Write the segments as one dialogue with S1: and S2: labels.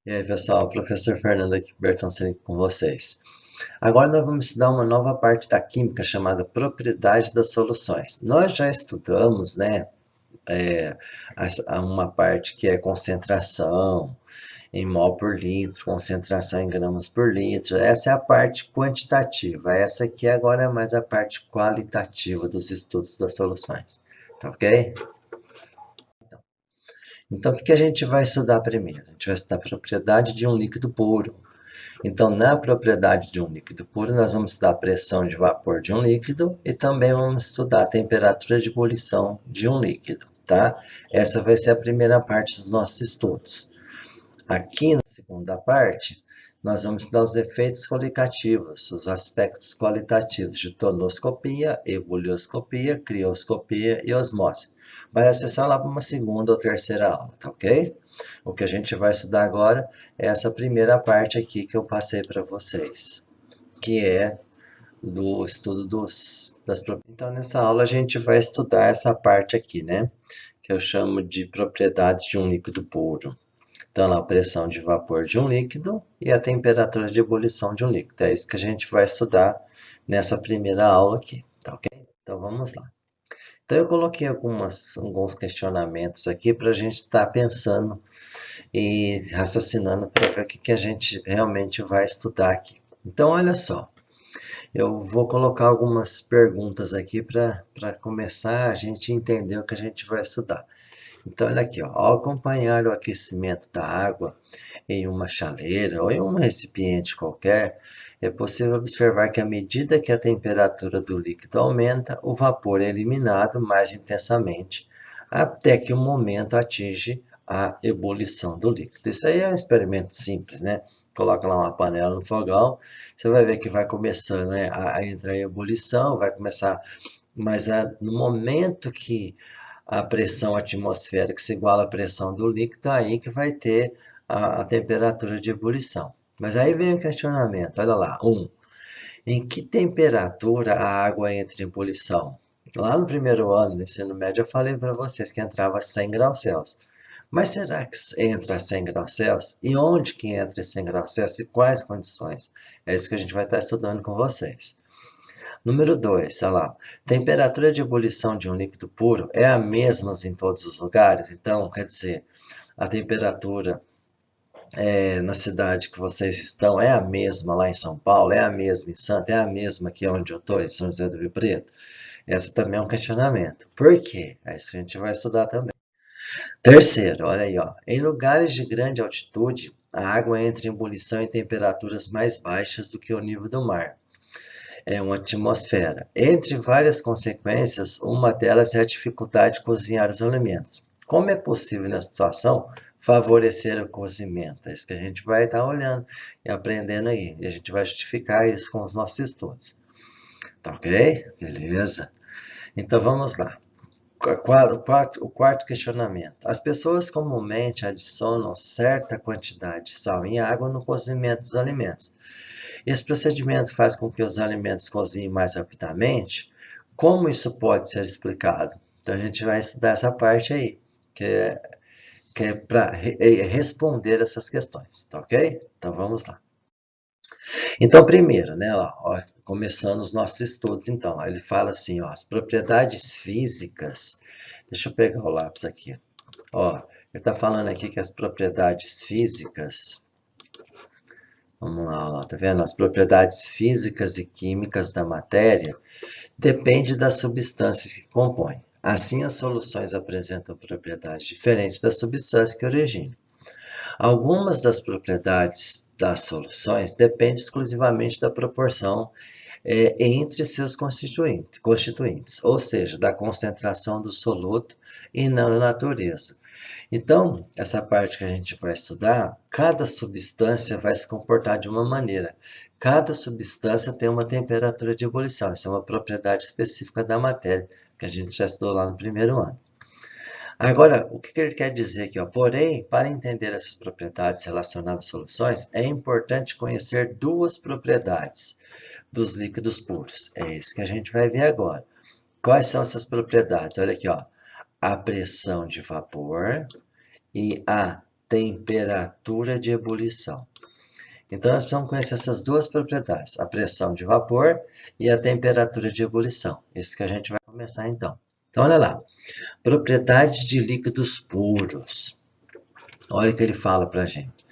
S1: E aí, pessoal, professor Fernando aqui, Bertoncini com vocês. Agora nós vamos estudar uma nova parte da química chamada propriedade das soluções. Nós já estudamos, né, é, uma parte que é concentração em mol por litro, concentração em gramas por litro. Essa é a parte quantitativa. Essa aqui agora é mais a parte qualitativa dos estudos das soluções. Tá ok? Então, o que a gente vai estudar primeiro? A gente vai estudar a propriedade de um líquido puro. Então, na propriedade de um líquido puro, nós vamos estudar a pressão de vapor de um líquido e também vamos estudar a temperatura de ebulição de um líquido, tá? Essa vai ser a primeira parte dos nossos estudos. Aqui na segunda parte, nós vamos estudar os efeitos qualitativos, os aspectos qualitativos de tonoscopia, ebulioscopia, crioscopia e osmose. Mas essa é só lá para uma segunda ou terceira aula, tá ok? O que a gente vai estudar agora é essa primeira parte aqui que eu passei para vocês, que é do estudo das propriedades. Então, nessa aula a gente vai estudar essa parte aqui, né? Que eu chamo de propriedades de um líquido puro. Então, a pressão de vapor de um líquido e a temperatura de ebulição de um líquido. É isso que a gente vai estudar nessa primeira aula aqui, tá ok? Então, vamos lá. Então, eu coloquei alguns questionamentos aqui para a gente estar pensando e raciocinando para ver o que a gente realmente vai estudar aqui. Então, olha só, eu vou colocar algumas perguntas aqui para começar a gente entender o que a gente vai estudar. Então, olha aqui, ó, ao acompanhar o aquecimento da água em uma chaleira ou em um recipiente qualquer, é possível observar que à medida que a temperatura do líquido aumenta, o vapor é eliminado mais intensamente, até que o momento atinge a ebulição do líquido. Isso aí é um experimento simples, né? Coloca lá uma panela no fogão, você vai ver que vai começando, né, a entrar em ebulição, vai começar, mas no momento que a pressão atmosférica se iguala à pressão do líquido, aí que vai ter a temperatura de ebulição. Mas aí vem o questionamento, olha lá. Em que temperatura a água entra em ebulição? Lá no primeiro ano do ensino médio eu falei para vocês que entrava a 100 graus Celsius. Mas será que entra a 100 graus Celsius? E onde que entra 100 graus Celsius e quais condições? É isso que a gente vai estar estudando com vocês. Número 2, olha lá. Temperatura de ebulição de um líquido puro é a mesma em todos os lugares? Então, quer dizer, a temperatura na cidade que vocês estão é a mesma lá em São Paulo? É a mesma em Santos? É a mesma aqui onde eu estou, em São José do Rio Preto? Essa também é um questionamento. Por quê? É isso que a gente vai estudar também. Terceiro, olha aí, ó. Em lugares de grande altitude, a água entra em ebulição em temperaturas mais baixas do que o nível do mar. É uma atmosfera. Entre várias consequências, uma delas é a dificuldade de cozinhar os alimentos. Como é possível, nessa situação, favorecer o cozimento? É isso que a gente vai estar olhando e aprendendo aí. E a gente vai justificar isso com os nossos estudos. Tá ok? Beleza. Então vamos lá. O quarto questionamento. As pessoas comumente adicionam certa quantidade de sal em água no cozimento dos alimentos. Esse procedimento faz com que os alimentos cozinhem mais rapidamente. Como isso pode ser explicado? Então a gente vai estudar essa parte aí, que é para responder essas questões, tá ok? Então vamos lá. Então primeiro, né, ó, começando os nossos estudos, então, ele fala assim, ó, as propriedades físicas. Deixa eu pegar o lápis aqui. Ó, ele está falando aqui que as propriedades físicas. Vamos lá, tá vendo? As propriedades físicas e químicas da matéria dependem das substâncias que compõem. Assim, as soluções apresentam propriedades diferentes das substâncias que originam. Algumas das propriedades das soluções dependem exclusivamente da proporção entre seus constituintes, ou seja, da concentração do soluto e não da natureza. Então, essa parte que a gente vai estudar, cada substância vai se comportar de uma maneira. Cada substância tem uma temperatura de ebulição. Isso é uma propriedade específica da matéria, que a gente já estudou lá no primeiro ano. Agora, o que ele quer dizer aqui? Ó? Porém, para entender essas propriedades relacionadas às soluções, é importante conhecer duas propriedades dos líquidos puros. É isso que a gente vai ver agora. Quais são essas propriedades? Olha aqui, ó. A pressão de vapor e a temperatura de ebulição. Então, nós precisamos conhecer essas duas propriedades, a pressão de vapor e a temperatura de ebulição. Isso que a gente vai começar então. Então, olha lá. Propriedades de líquidos puros. Olha o que ele fala para a gente.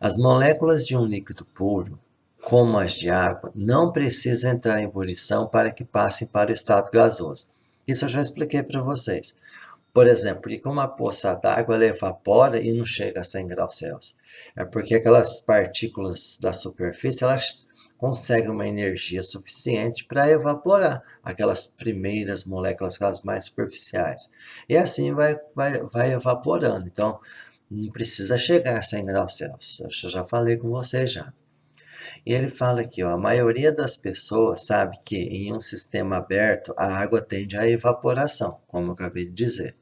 S1: As moléculas de um líquido puro, como as de água, não precisam entrar em ebulição para que passem para o estado gasoso. Isso eu já expliquei para vocês. Por exemplo, por que uma poça d'água evapora e não chega a 100 graus Celsius? É porque aquelas partículas da superfície elas conseguem uma energia suficiente para evaporar aquelas primeiras moléculas, aquelas mais superficiais. E assim vai evaporando. Então, não precisa chegar a 100 graus Celsius. Eu já falei com vocês já. E ele fala aqui, ó, a maioria das pessoas sabe que em um sistema aberto a água tende à evaporação, como eu acabei de dizer.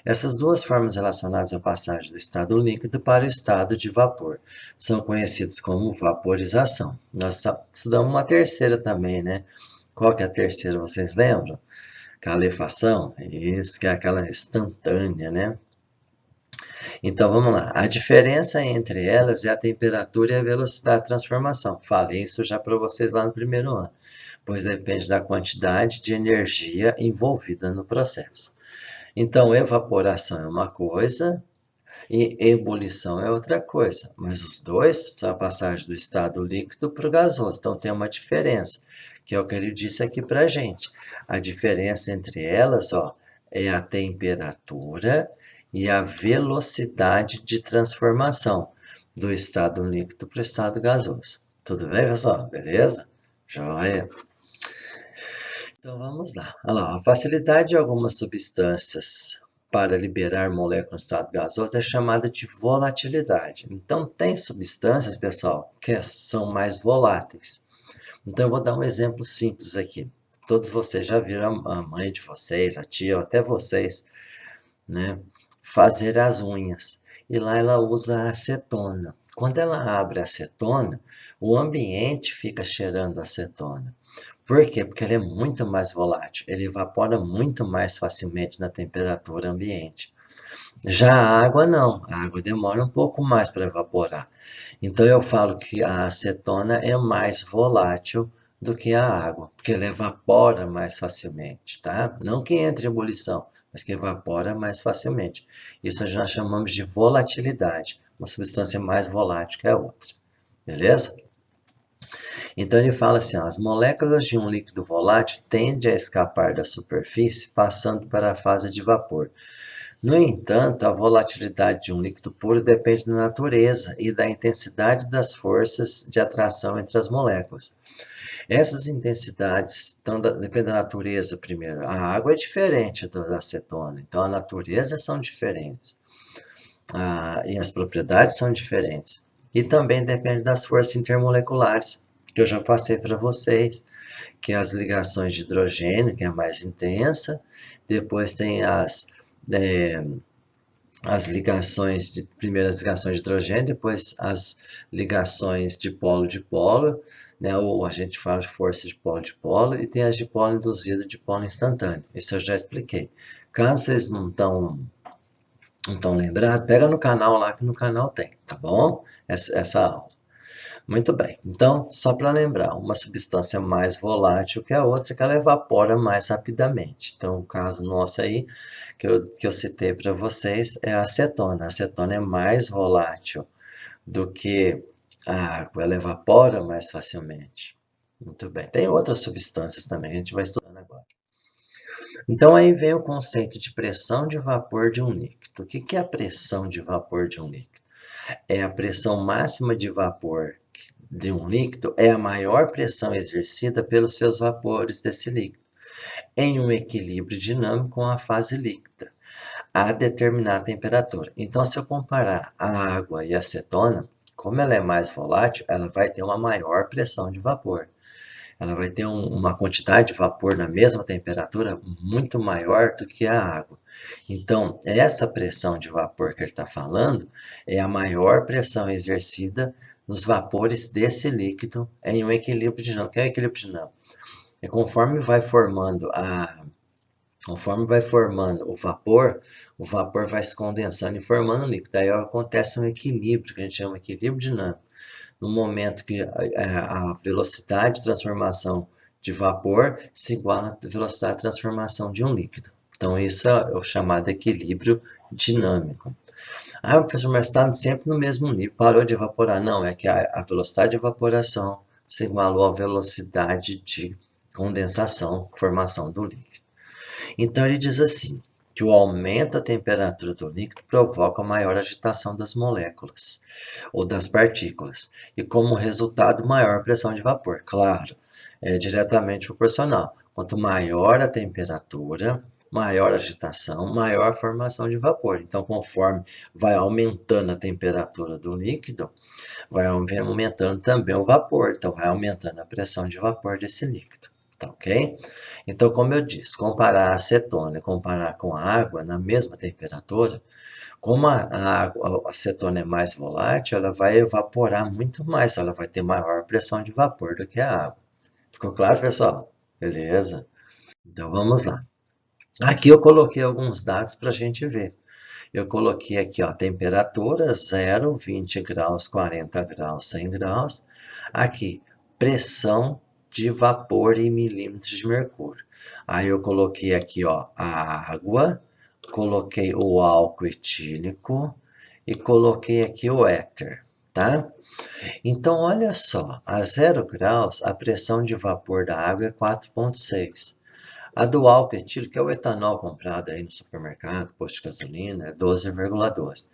S1: Essas duas formas relacionadas à passagem do estado líquido para o estado de vapor são conhecidas como vaporização. Nós estudamos uma terceira também, né? Qual que é a terceira, vocês lembram? Calefação, isso que é aquela instantânea, né? Então vamos lá, a diferença entre elas é a temperatura e a velocidade de transformação. Falei isso já para vocês lá no primeiro ano, pois depende da quantidade de energia envolvida no processo. Então, evaporação é uma coisa e ebulição é outra coisa, mas os dois são a passagem do estado líquido para o gasoso, então tem uma diferença, que é o que ele disse aqui para a gente. A diferença entre elas, ó, é a temperatura e a velocidade de transformação do estado líquido para o estado gasoso. Tudo bem, pessoal? Beleza? Joia! Então vamos lá. Olha lá, a facilidade de algumas substâncias para liberar moléculas no estado gasoso é chamada de volatilidade. Então tem substâncias, pessoal, que são mais voláteis. Então eu vou dar um exemplo simples aqui. Todos vocês já viram a mãe de vocês, a tia, ou até vocês, né, fazer as unhas. E lá ela usa acetona. Quando ela abre a acetona, o ambiente fica cheirando acetona. Por quê? Porque ele é muito mais volátil, ele evapora muito mais facilmente na temperatura ambiente. Já a água não, a água demora um pouco mais para evaporar. Então eu falo que a acetona é mais volátil do que a água, porque ela evapora mais facilmente, tá? Não que entre em ebulição, mas que evapora mais facilmente. Isso nós chamamos de volatilidade, uma substância mais volátil que a outra, beleza? Então ele fala assim, ó, as moléculas de um líquido volátil tendem a escapar da superfície passando para a fase de vapor. No entanto, a volatilidade de um líquido puro depende da natureza e da intensidade das forças de atração entre as moléculas. Essas intensidades dependem da natureza primeiro. A água é diferente da acetona, então a natureza são diferentes. E as propriedades são diferentes. E também depende das forças intermoleculares, que eu já passei para vocês, que é as ligações de hidrogênio, que é a mais intensa, depois tem as primeiras ligações de hidrogênio, depois as ligações de polo, né, ou a gente fala de força de polo, e tem as de polo induzido, de polo instantâneo. Isso eu já expliquei. Caso vocês não estão lembrados, pega no canal lá, que no canal tem, tá bom? Essa aula. Muito bem, então, só para lembrar, uma substância mais volátil que a outra, que ela evapora mais rapidamente. Então, o caso nosso aí, que eu citei para vocês, é a acetona. A acetona é mais volátil do que a água, ela evapora mais facilmente. Muito bem, tem outras substâncias também, a gente vai estudando agora. Então, aí vem o conceito de pressão de vapor de um líquido. O que é a pressão de vapor de um líquido? É a pressão máxima de vapor de um líquido, é a maior pressão exercida pelos seus vapores desse líquido, em um equilíbrio dinâmico com a fase líquida, a determinada temperatura. Então, se eu comparar a água e a acetona, como ela é mais volátil, ela vai ter uma maior pressão de vapor. Ela vai ter uma quantidade de vapor na mesma temperatura muito maior do que a água. Então, essa pressão de vapor que ele está falando é a maior pressão exercida nos vapores desse líquido em um equilíbrio dinâmico. O que é equilíbrio dinâmico? É conforme vai formando Conforme vai formando o vapor vai se condensando e formando líquido. Aí acontece um equilíbrio, que a gente chama de equilíbrio dinâmico. No momento que a velocidade de transformação de vapor se iguala à velocidade de transformação de um líquido. Então, isso é o chamado equilíbrio dinâmico. Ah, professor, mas está sempre no mesmo nível, parou de evaporar. Não, é que a velocidade de evaporação se igualou à velocidade de condensação, formação do líquido. Então, ele diz assim, que o aumento da temperatura do líquido provoca maior agitação das moléculas ou das partículas, e como resultado, maior pressão de vapor. Claro, é diretamente proporcional. Quanto maior a temperatura, maior agitação, maior formação de vapor. Então, conforme vai aumentando a temperatura do líquido, vai aumentando também o vapor. Então, vai aumentando a pressão de vapor desse líquido. Tá ok? Então, como eu disse, comparar a acetona e comparar com a água na mesma temperatura, como a acetona é mais volátil, ela vai evaporar muito mais, ela vai ter maior pressão de vapor do que a água. Ficou claro, pessoal? Beleza? Então, vamos lá. Aqui eu coloquei alguns dados para a gente ver. Eu coloquei aqui, ó, temperatura 0, 20 graus, 40 graus, 100 graus. Aqui, pressão de vapor em milímetros de mercúrio. Aí eu coloquei aqui, ó, a água, coloquei o álcool etílico e coloquei aqui o éter, tá? Então, olha só, a 0 graus, a pressão de vapor da água é 4,6. A do álcool etílico, que é o etanol comprado aí no supermercado, posto de gasolina, é 12,2.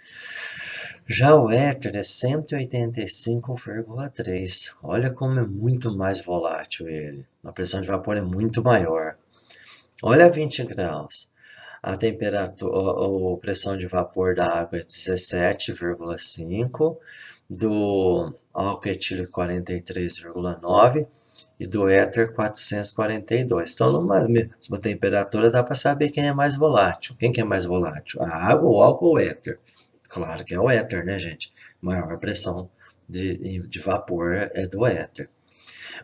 S1: Já o éter é 185,3. Olha como é muito mais volátil ele. A pressão de vapor é muito maior. Olha 20 graus. A temperatura, a pressão de vapor da água é 17,5, do álcool etílico 43,9 e do éter 442. Então, numa mesma temperatura dá para saber quem é mais volátil. Quem que é mais volátil? A água, o álcool ou o éter? Claro que é o éter, né, gente? Maior pressão de vapor é do éter.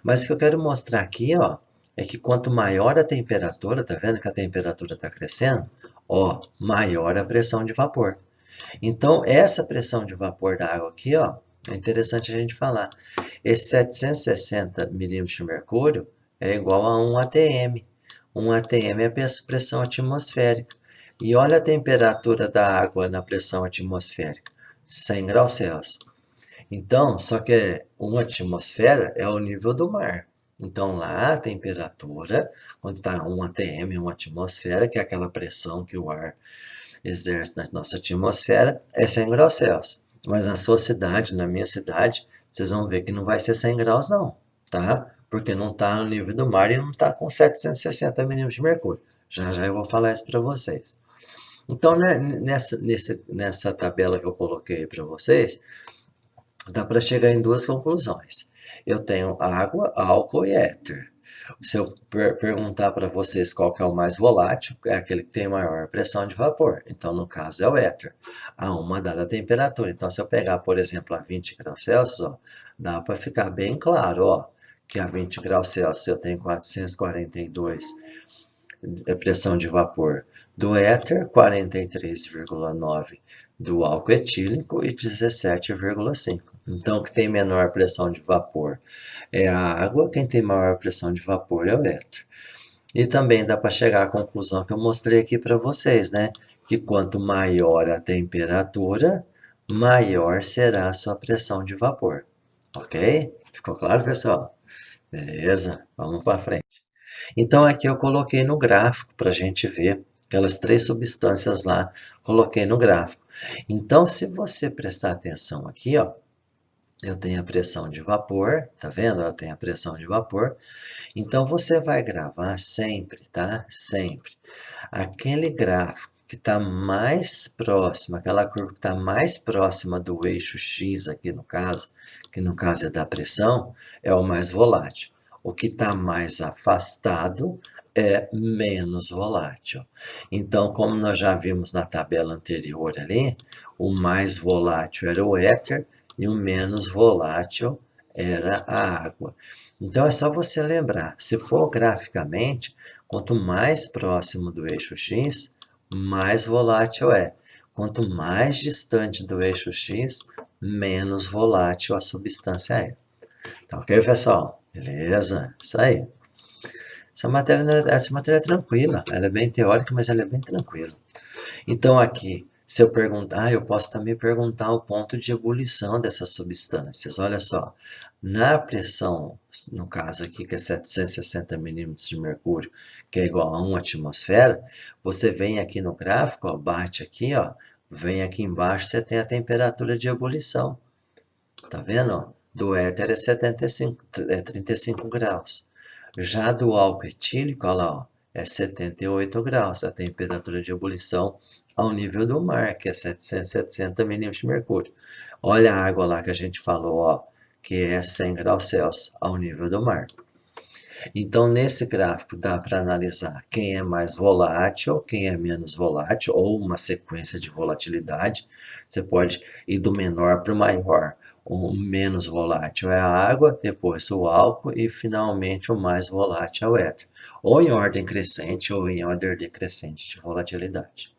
S1: Mas o que eu quero mostrar aqui, ó, é que quanto maior a temperatura, tá vendo que a temperatura está crescendo? Ó, maior a pressão de vapor. Então, essa pressão de vapor da água aqui, ó, é interessante a gente falar. Esse 760 milímetros de mercúrio é igual a 1 atm. 1 atm é a pressão atmosférica. E olha a temperatura da água na pressão atmosférica, 100 graus Celsius. Então, só que uma atmosfera é o nível do mar. Então, lá a temperatura, quando está 1 atm, uma atmosfera, que é aquela pressão que o ar exerce na nossa atmosfera, é 100 graus Celsius. Mas na sua cidade, na minha cidade, vocês vão ver que não vai ser 100 graus não, tá? Porque não está no nível do mar e não está com 760 milímetros de mercúrio. Já já eu vou falar isso para vocês. Então, né, nessa tabela que eu coloquei para vocês, dá para chegar em duas conclusões. Eu tenho água, álcool e éter. Se eu perguntar para vocês qual que é o mais volátil, é aquele que tem maior pressão de vapor. Então, no caso, é o éter, a uma dada temperatura. Então, se eu pegar, por exemplo, a 20 graus Celsius, ó, dá para ficar bem claro, ó, que a 20 graus Celsius eu tenho 442 pressão de vapor do éter, 43,9 do álcool etílico e 17,5. Então, o que tem menor pressão de vapor é a água, quem tem maior pressão de vapor é o éter. E também dá para chegar à conclusão que eu mostrei aqui para vocês, né? Que quanto maior a temperatura, maior será a sua pressão de vapor. Ok? Ficou claro, pessoal? Beleza, vamos para frente. Então aqui eu coloquei no gráfico para a gente ver aquelas três substâncias lá, coloquei no gráfico. Então, se você prestar atenção aqui, ó, eu tenho a pressão de vapor, tá vendo? Eu tenho a pressão de vapor. Então, você vai gravar sempre, tá? Sempre. Aquele gráfico que está mais próximo, aquela curva que está mais próxima do eixo X aqui no caso, que no caso é da pressão, é o mais volátil. O que está mais afastado é menos volátil. Então, como nós já vimos na tabela anterior ali, o mais volátil era o éter, e o menos volátil era a água. Então é só você lembrar, se for graficamente, quanto mais próximo do eixo X, mais volátil é. Quanto mais distante do eixo X, menos volátil a substância é. Tá ok, pessoal? Beleza? Isso aí. Essa matéria é tranquila, ela é bem teórica, mas ela é bem tranquila. Então aqui, se eu perguntar, eu posso também perguntar o ponto de ebulição dessas substâncias. Olha só, na pressão, no caso aqui que é 760 milímetros de mercúrio, que é igual a 1 atmosfera, você vem aqui no gráfico, ó, bate aqui, ó, vem aqui embaixo, você tem a temperatura de ebulição. Tá vendo? Ó? Do éter é 35 graus. Já do álcool etílico, olha lá, ó, é 78 graus a temperatura de ebulição ao nível do mar, que é 760 milímetros de mercúrio. Olha a água lá que a gente falou, ó, que é 100 graus Celsius ao nível do mar. Então, nesse gráfico dá para analisar quem é mais volátil, quem é menos volátil, ou uma sequência de volatilidade. Você pode ir do menor para o maior. O menos volátil é a água, depois o álcool e finalmente o mais volátil é o éter. Ou em ordem crescente ou em ordem decrescente de volatilidade.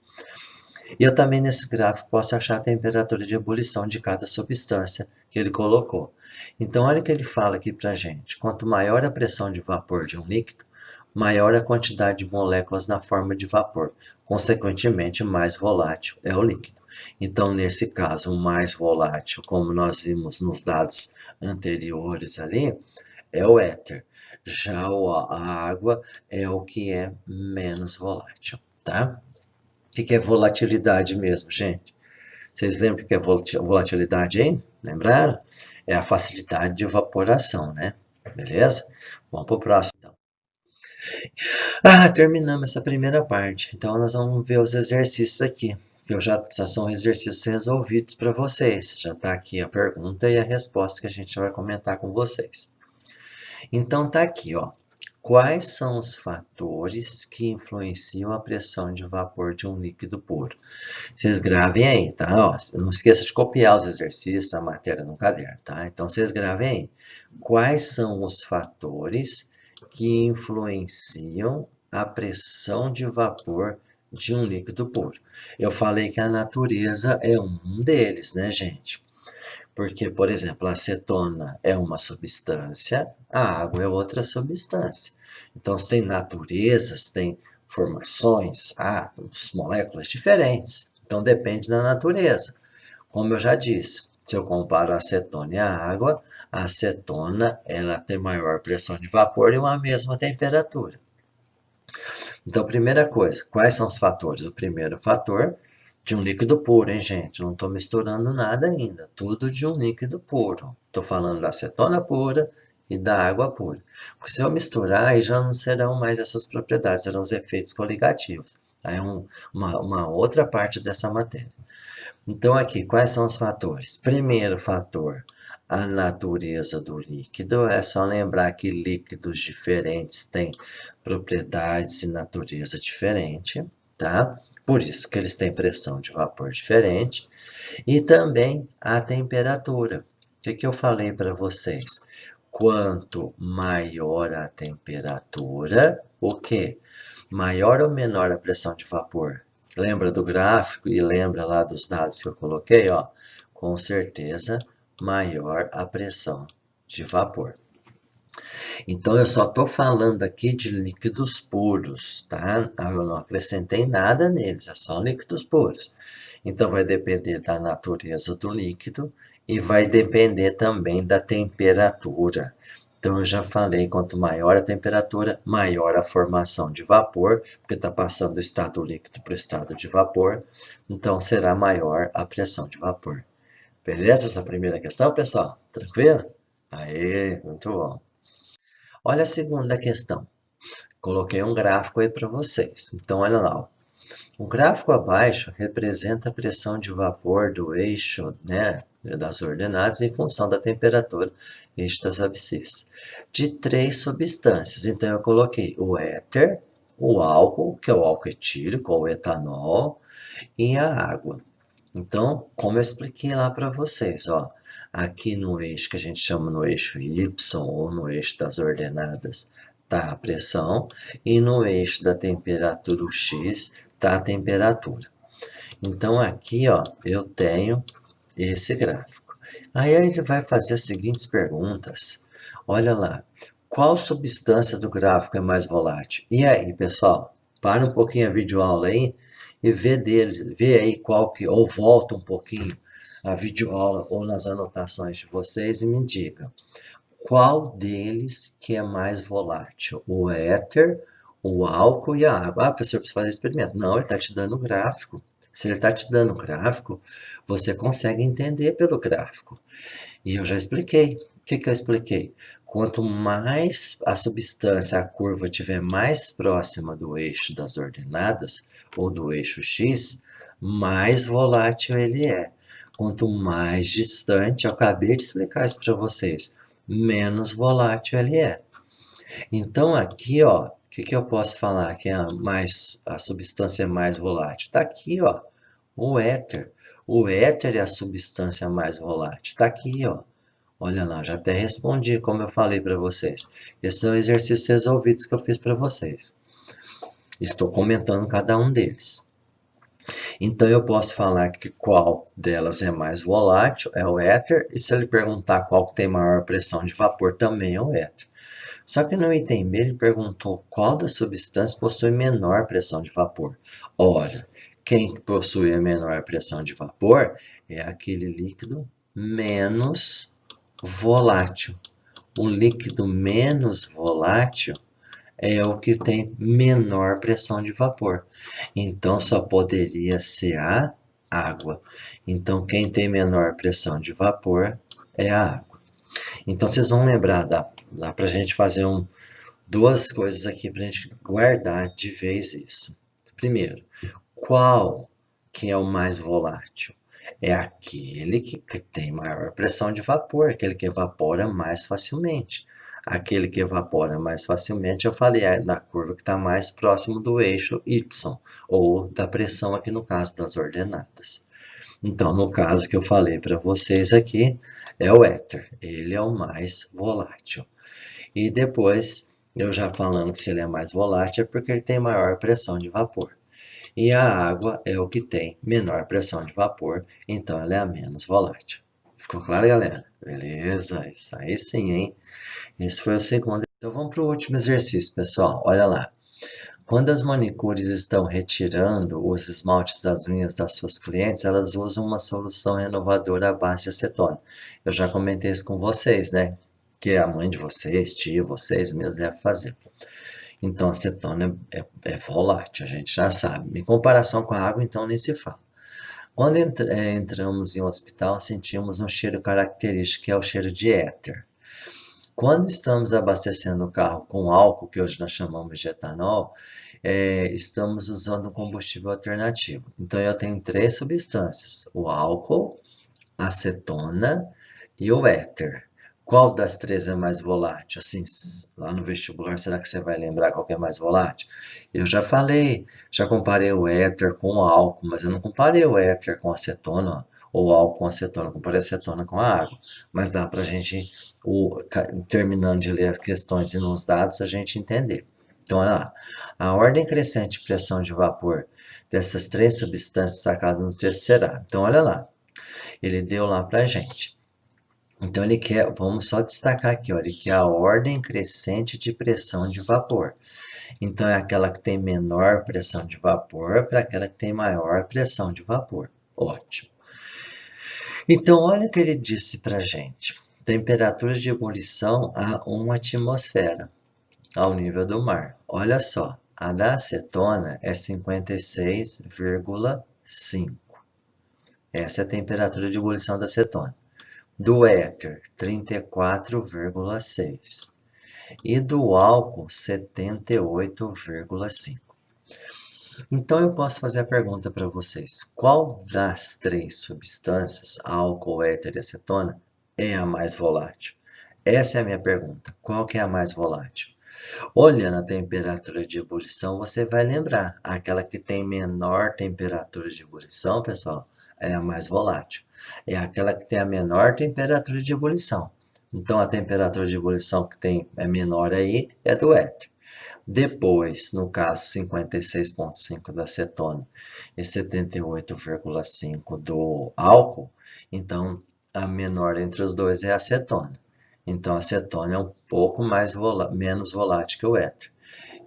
S1: E eu também nesse gráfico posso achar a temperatura de ebulição de cada substância que ele colocou. Então olha o que ele fala aqui para a gente. Quanto maior a pressão de vapor de um líquido, maior a quantidade de moléculas na forma de vapor. Consequentemente, mais volátil é o líquido. Então, nesse caso, o mais volátil, como nós vimos nos dados anteriores ali, é o éter. Já a água é o que é menos volátil, tá? O que é volatilidade mesmo, gente? Vocês lembram o que é volatilidade, hein? Lembraram? É a facilidade de evaporação, né? Beleza? Vamos para o próximo, então. Terminamos essa primeira parte. Então, nós vamos ver os exercícios aqui. Já são exercícios resolvidos para vocês. Já está aqui a pergunta e a resposta que a gente vai comentar com vocês. Então, está aqui, ó. Quais são os fatores que influenciam a pressão de vapor de um líquido puro? Vocês gravem aí, tá? Ó, não esqueça de copiar os exercícios, a matéria no caderno, tá? Então, vocês gravem aí. Quais são os fatores que influenciam a pressão de vapor de um líquido puro? Eu falei que a natureza é um deles, né, gente? Porque, por exemplo, a acetona é uma substância, a água é outra substância. Então, você tem naturezas, tem formações, átomos, moléculas diferentes. Então, depende da natureza. Como eu já disse, se eu comparo a acetona e a água, a acetona ela tem maior pressão de vapor e uma mesma temperatura. Então, primeira coisa, quais são os fatores? O primeiro fator de um líquido puro, hein, gente? Não estou misturando nada ainda. Tudo de um líquido puro. Estou falando da acetona pura e da água pura. Porque se eu misturar, aí já não serão mais essas propriedades, serão os efeitos coligativos. Aí é uma outra parte dessa matéria. Então, aqui, quais são os fatores? Primeiro fator, a natureza do líquido. É só lembrar que líquidos diferentes têm propriedades e natureza diferente, tá? Por isso que eles têm pressão de vapor diferente. E também a temperatura. O que eu falei para vocês? Quanto maior a temperatura, o quê? Maior ou menor a pressão de vapor? Lembra do gráfico e lembra lá dos dados que eu coloquei? Ó, com certeza, maior a pressão de vapor. Então, eu só estou falando aqui de líquidos puros, tá? Eu não acrescentei nada neles, é só líquidos puros. Então, vai depender da natureza do líquido e vai depender também da temperatura. Então, eu já falei, quanto maior a temperatura, maior a formação de vapor, porque está passando do estado líquido para o estado de vapor, então será maior a pressão de vapor. Beleza essa primeira questão, pessoal? Tranquilo? Aê, muito bom. Olha a segunda questão. Coloquei um gráfico aí para vocês. Então, olha lá. O gráfico abaixo representa a pressão de vapor do eixo, né, das ordenadas em função da temperatura, eixo das abscissas, de 3 substâncias. Então, eu coloquei o éter, o álcool, que é o álcool etílico ou etanol, e a água. Então, como eu expliquei lá para vocês, ó, aqui no eixo que a gente chama no eixo Y ou no eixo das ordenadas está a pressão e no eixo da temperatura o X está a temperatura. Então aqui, ó, eu tenho esse gráfico. Aí ele vai fazer as seguintes perguntas. Olha lá, qual substância do gráfico é mais volátil? E aí, pessoal, para um pouquinho a videoaula aí e vê aí qual que, ou volta um pouquinho a videoaula ou nas anotações de vocês e me diga qual deles que é mais volátil, o éter, o álcool e a água. Ah, professor, precisa fazer experimento. Não, ele está te dando o gráfico. Se ele está te dando o gráfico, você consegue entender pelo gráfico. E eu já expliquei. O que eu expliquei? Quanto mais a substância, a curva estiver mais próxima do eixo das ordenadas, ou do eixo X, mais volátil ele é. Quanto mais distante, eu acabei de explicar isso para vocês, menos volátil ele é. Então aqui, ó, o que eu posso falar que é a substância mais volátil? Está aqui, ó, o éter. O éter é a substância mais volátil. Está aqui, ó. Olha lá, já até respondi como eu falei para vocês. Esses são exercícios resolvidos que eu fiz para vocês. Estou comentando cada um deles. Então eu posso falar que qual delas é mais volátil é o éter, e se ele perguntar qual tem maior pressão de vapor, também é o éter. Só que no item B ele perguntou qual das substâncias possui menor pressão de vapor. Olha, quem possui a menor pressão de vapor é aquele líquido menos volátil. O líquido menos volátil é o que tem menor pressão de vapor. Então, só poderia ser a água. Então, quem tem menor pressão de vapor é a água. Então, vocês vão lembrar, dá para a gente fazer duas coisas aqui para a gente guardar de vez isso. Primeiro, qual que é o mais volátil? É aquele que tem maior pressão de vapor, aquele que evapora mais facilmente. Aquele que evapora mais facilmente, eu falei, é na curva que está mais próximo do eixo Y, ou da pressão aqui no caso das ordenadas. Então, no caso que eu falei para vocês aqui, é o éter, ele é o mais volátil. E depois, eu já falando que se ele é mais volátil, é porque ele tem maior pressão de vapor. E a água é o que tem menor pressão de vapor, então ela é a menos volátil. Ficou claro, galera? Beleza, isso aí sim, hein? Esse foi o segundo. Então vamos para o último exercício, pessoal. Olha lá. Quando as manicures estão retirando os esmaltes das unhas das suas clientes, elas usam uma solução renovadora à base de acetona. Eu já comentei isso com vocês, né? Que a mãe de vocês, tia, vocês mesmos devem fazer. Então, a acetona é volátil, a gente já sabe. Em comparação com a água, então, nem se fala. Quando entramos em um hospital, sentimos um cheiro característico, que é o cheiro de éter. Quando estamos abastecendo o carro com álcool, que hoje nós chamamos de etanol, estamos usando um combustível alternativo. Então, eu tenho três substâncias: o álcool, a acetona e o éter. Qual das três é mais volátil? Assim, lá no vestibular, será que você vai lembrar qual que é mais volátil? Eu já falei, já comparei o éter com o álcool, mas eu não comparei o éter com acetona, ou álcool com acetona, eu comparei a acetona com a água. Mas dá pra gente, terminando de ler as questões e nos dados, a gente entender. Então, olha lá, a ordem crescente de pressão de vapor dessas três substâncias sacadas no texto será. Então, olha lá, ele deu lá pra gente. Então ele quer, vamos só destacar aqui, ó, ele quer a ordem crescente de pressão de vapor. Então é aquela que tem menor pressão de vapor para aquela que tem maior pressão de vapor. Ótimo. Então olha o que ele disse para a gente. Temperaturas de ebulição a 1 atmosfera ao nível do mar. Olha só, a da acetona é 56,5. Essa é a temperatura de ebulição da acetona. Do éter, 34,6. E do álcool, 78,5. Então, eu posso fazer a pergunta para vocês. Qual das três substâncias, álcool, éter e acetona, é a mais volátil? Essa é a minha pergunta. Qual que é a mais volátil? Olhando a temperatura de ebulição, você vai lembrar. Aquela que tem menor temperatura de ebulição, pessoal, é a mais volátil. É aquela que tem a menor temperatura de ebulição. Então, a temperatura de ebulição que é menor aí é do éter. Depois, no caso, 56,5 da cetona e 78,5 do álcool, então a menor entre os dois é a acetona. Então, a acetona é um pouco menos volátil que o éter.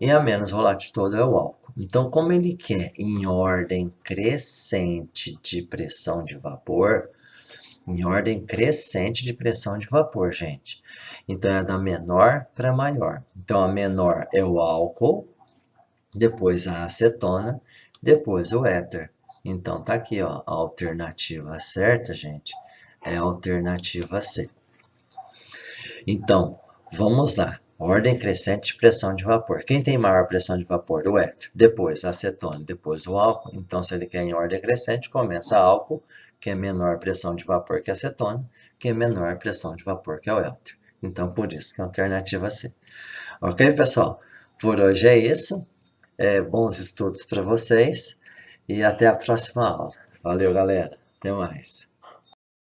S1: E a menos volátil de todo é o álcool. Então, como ele quer em ordem crescente de pressão de vapor, gente. Então, é da menor para maior. Então, a menor é o álcool, depois a acetona, depois o éter. Então, tá aqui, ó, a alternativa certa, gente, é a alternativa C. Então, vamos lá. Ordem crescente de pressão de vapor. Quem tem maior pressão de vapor? O éter. Depois a acetona, depois o álcool. Então, se ele quer em ordem crescente, começa álcool, que é menor pressão de vapor que a acetona, que é menor pressão de vapor que o éter. Então, por isso que é a alternativa C. Ok, pessoal? Por hoje é isso. Bons estudos para vocês e até a próxima aula. Valeu, galera. Até mais.